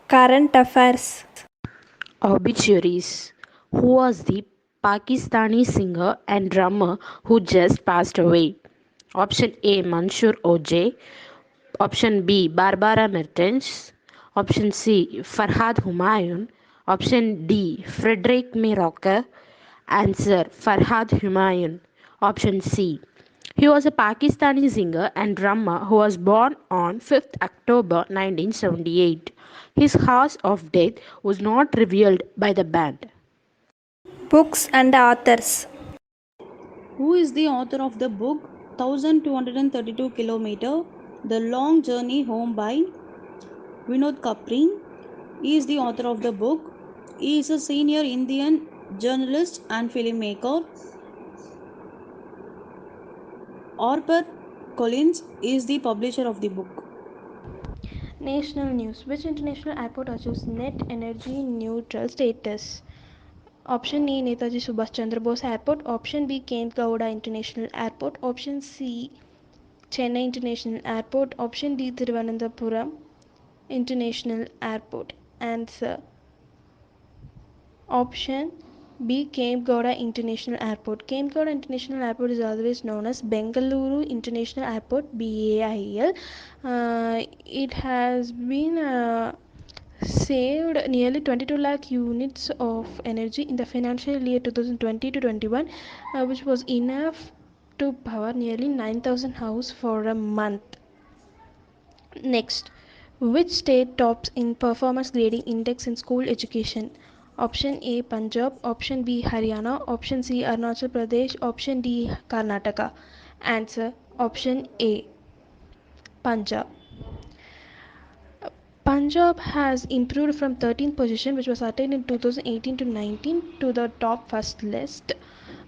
Current affairs. Obituaries. Who was the Pakistani singer and drummer who just passed away? Option A. Mansoor Oj. Option B. Barbara Mertens. Option C. Farhad Humayun. Option D. Frederick Miroque. Answer Farhad Humayun. Option C. He was a Pakistani singer and drummer who was born on 5th October 1978. His cause of death was not revealed by the band. Books and authors. Who is the author of the book 1232 Kilometer The Long Journey Home by Vinod Kapri? He is the author of the book. He is a senior Indian journalist and filmmaker. Harper Collins is the publisher of the book. National news. Which international airport achieves net energy neutral status? Option A Netaji Subhash Chandra Bose Airport. Option B Kent Gowda International Airport. Option C Chennai International Airport. Option D Thiruvananthapuram International Airport. Answer option B Kent Gowda International Airport. Kent Gowda International Airport is always known as Bengaluru International Airport BAIL. It has been saved nearly 22 lakh units of energy in the financial year 2020 to 21, which was enough to power nearly 9,000 houses for a month. Next, which state tops in performance grading index in school education? Option A Punjab, option B Haryana, option C Arunachal Pradesh, option D Karnataka. Answer option A Punjab. Punjab has improved from 13th position, which was attained in 2018 to 19, to the top first list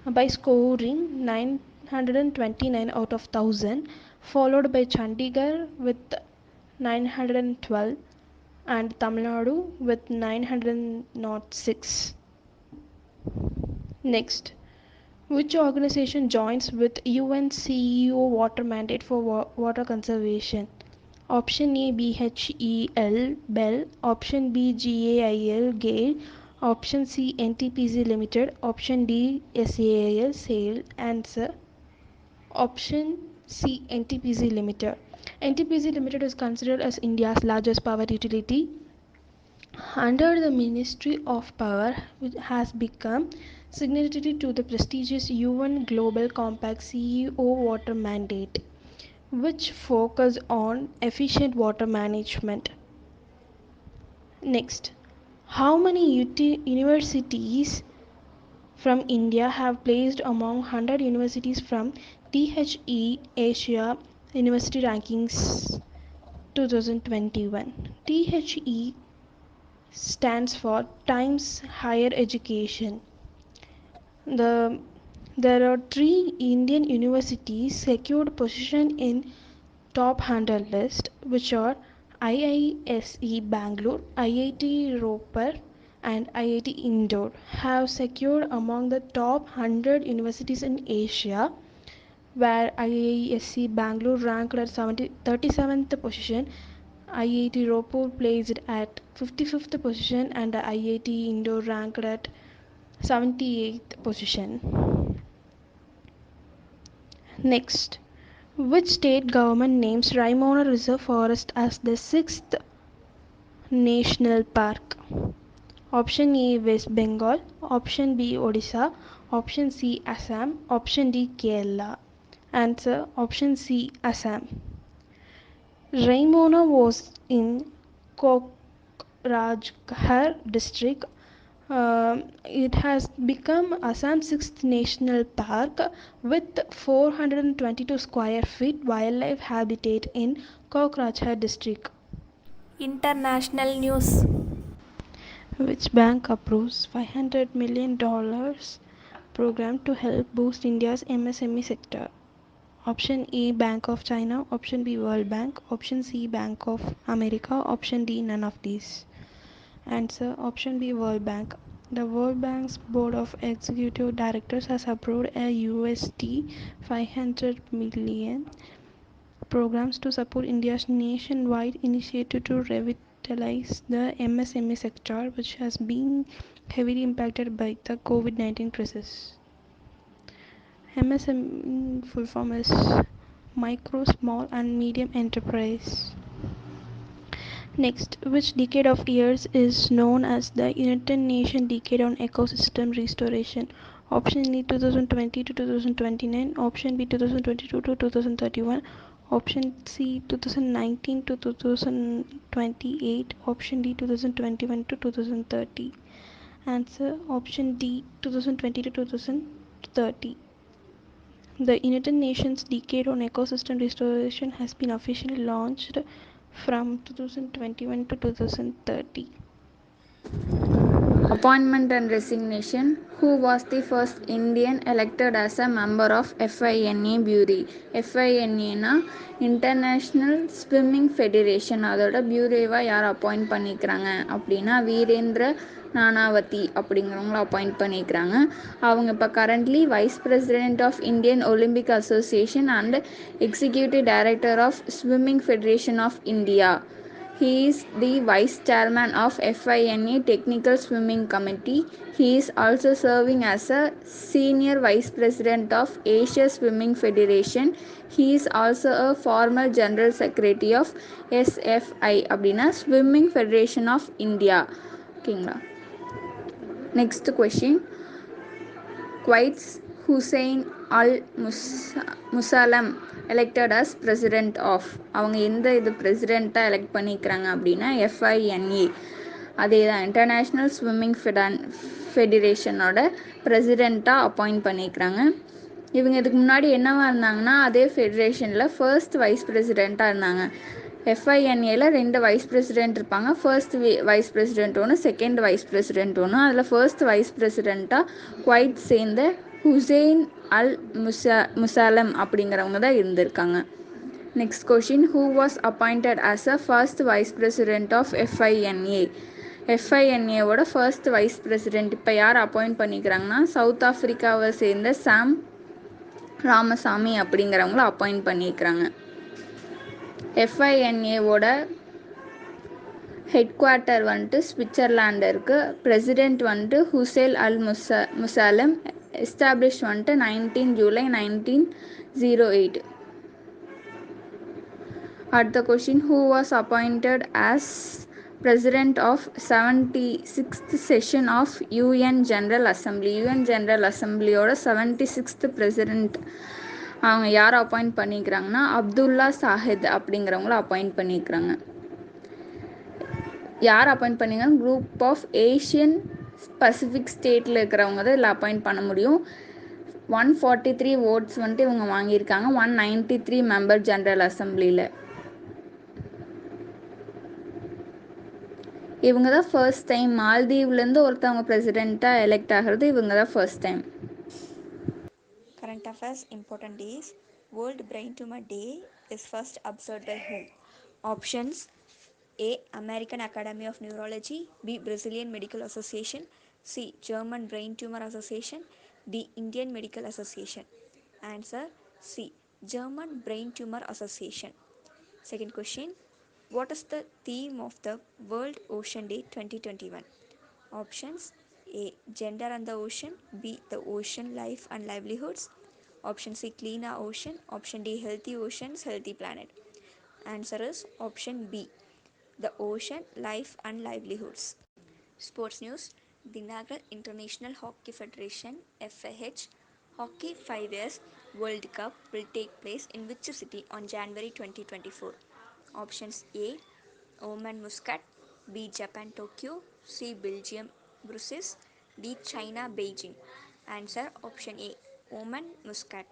by scoring 929 out of 1000, followed by Chandigarh with 912 and Tamil Nadu with 906. Next, which organization joins with UN CEO water mandate for water conservation? Option A BHEL Bell, option B GAIL Gale, option C NTPC Limited, option D SAIL Sale. Answer option C NTPC Limited. NTPC Limited is considered as India's largest power utility under the Ministry of Power, which has become signatory to the prestigious UN Global Compact CEO water mandate, which focus on efficient water management. Next, how many universities from India have placed among 100 universities from THE Asia University Rankings 2021? THE stands for Times Higher Education. There are three Indian universities secured position in top 100 list, which are IISE Bangalore, IIT Ropar, and IIT Indore, have secured among the top 100 universities in Asia, where IISC Bangalore ranked at 37th position, IIT Ropar placed at 55th position, and IIT Indore ranked at 78th position. Next, which state government names Raimona Reserve Forest as the sixth national park? Option A West Bengal, option B Odisha, option C Assam, option D Kerala. Answer option C Assam. Raimona was in Kokrajhar district. It has become Assam's sixth national park with 422 square feet wildlife habitat in Kokrajhar district. International news. Which bank approves $500 million program to help boost India's MSME sector? Option A Bank of China, option B World Bank, option C Bank of America, option D none of these. Answer option B World Bank. The World Bank's Board of Executive Directors has approved a USD 500 million programs to support India's nationwide initiative to revitalize the MSME sector, which has been heavily impacted by the COVID-19 crisis. MSME full form is micro, small, and medium enterprise. Next, which decade of years is known as the United Nations Decade on Ecosystem Restoration? Option A 2020 to 2029, option B 2022 to 2031, option C 2019 to 2028, option D 2021 to 2030. Answer option D 2020 to 2030. The United Nations Decade on Ecosystem Restoration has been officially launched from 2021 to 2030. Appointment and resignation. Who was the first Indian elected as a member of FINA Bureau? FINA International Swimming Federation அதோட பியூரோவை யார் appoint பண்ணிக்கிறாங்க அப்படின்னா Virendra Nanavati அப்படிங்கிறவங்கள appoint பண்ணிக்கிறாங்க. அவங்க இப்போ currently vice president of Indian Olympic Association and executive director of Swimming Federation of India. He is the Vice Chairman of FINA Technical Swimming Committee. He is also serving as a Senior Vice President of Asia Swimming Federation. He is also a former General Secretary of SFI அப்படின்னா Swimming Federation of India. ஓகேங்களா. Next question. Quaid Hussein Al Musallam elected as president of. அவங்க எந்த இது பிரசிடெண்ட்டாக elect பண்ணிக்கிறாங்க அப்படின்னா FINA, அதே தான் international swimming ஃபெடரேஷனோட பிரசிடெண்ட்டாக appoint பண்ணிக்கிறாங்க. இவங்க இதுக்கு முன்னாடி என்னவா இருந்தாங்கன்னா அதே ஃபெடரேஷனில் ஃபர்ஸ்ட் வைஸ் பிரசிடெண்ட்டாக இருந்தாங்க. FINAல 2 வைஸ் பிரசிடெண்ட் இருப்பாங்க. ஃபர்ஸ்ட் வைஸ் பிரசிடெண்ட் ஒன்று, செகண்ட் வைஸ் பிரசிடெண்ட் ஒன்று. அதில் ஃபர்ஸ்ட் வைஸ் பிரசிடெண்ட்டாக குவைட் சேர்ந்த ஹுசைன் அல் முசாலம் அப்படிங்கிறவங்க தான் இருந்திருக்காங்க. Next question. Who was appointed as a first vice president of FINA? FINAவோட ஃபர்ஸ்ட் வைஸ் பிரசிடெண்ட் இப்போ யார் அப்பாயிண்ட் பண்ணிக்கிறாங்கன்னா சவுத் ஆஃப்ரிக்காவை சேர்ந்த சாம் ராமசாமி அப்படிங்கிறவங்கள அப்பாயிண்ட் பண்ணிக்கிறாங்க. FINAவோட ஹெட் குவார்ட்டர் வந்துட்டு ஸ்விட்சர்லாண்டில் இருக்குது. பிரசிடெண்ட் வந்துட்டு ஹுசைன் அல் முசாலம். எஸ்டாப்ளிஷ் வந்துட்டு 19 ஜூலை 1908. அடுத்த question. Who was appointed as president of 76th session of UN general assembly? UN general அசம்பிளியோட 76th பிரசிடெண்ட் அவங்க யாரை அப்பாயிண்ட் பண்ணிக்கிறாங்கன்னா அப்துல்லா சாஹித் அப்படிங்கிறவங்கள அப்பாயிண்ட் பண்ணிக்கிறாங்க. யார் அப்பாயிண்ட் பண்ணிங்கன்னா குரூப் ஆஃப் ஏஷியன் பசிபிக் ஸ்டேட்டில் இருக்கிறவங்க தான் இதில் அப்பாயிண்ட் பண்ண முடியும். 143 votes வந்துட்டு இவங்க வாங்கியிருக்காங்க 193 மெம்பர் ஜென்ரல் அசம்பிளியில். இவங்க தான் ஃபர்ஸ்ட் டைம் மால்தீவ்லேருந்து ஒருத்தவங்க பிரசிடெண்ட்டாக எலெக்ட் ஆகிறது இவங்க தான் first time. Current affairs important days. World Brain Tumor Day is first observed by whom? Options: A. American Academy of Neurology, B. Brazilian Medical Association, C. German Brain Tumor Association, D. Indian Medical Association. Answer C. German Brain Tumor Association. Second question. What is the theme of the World Ocean Day 2021? Options: A. Gender and the Ocean, B. The Ocean Life and Livelihoods, option C. Cleaner Ocean, option D. Healthy Oceans, Healthy Planet. Answer is option B. The Ocean Life and Livelihoods. Sports news. The inaugural International Hockey Federation FIH Hockey 5 Years World Cup will take place in which city on January 2024? Options: A. Oman Muscat, B. Japan Tokyo, C. Belgium Brussels, D. China Beijing. Answer option A. Oman Muscat.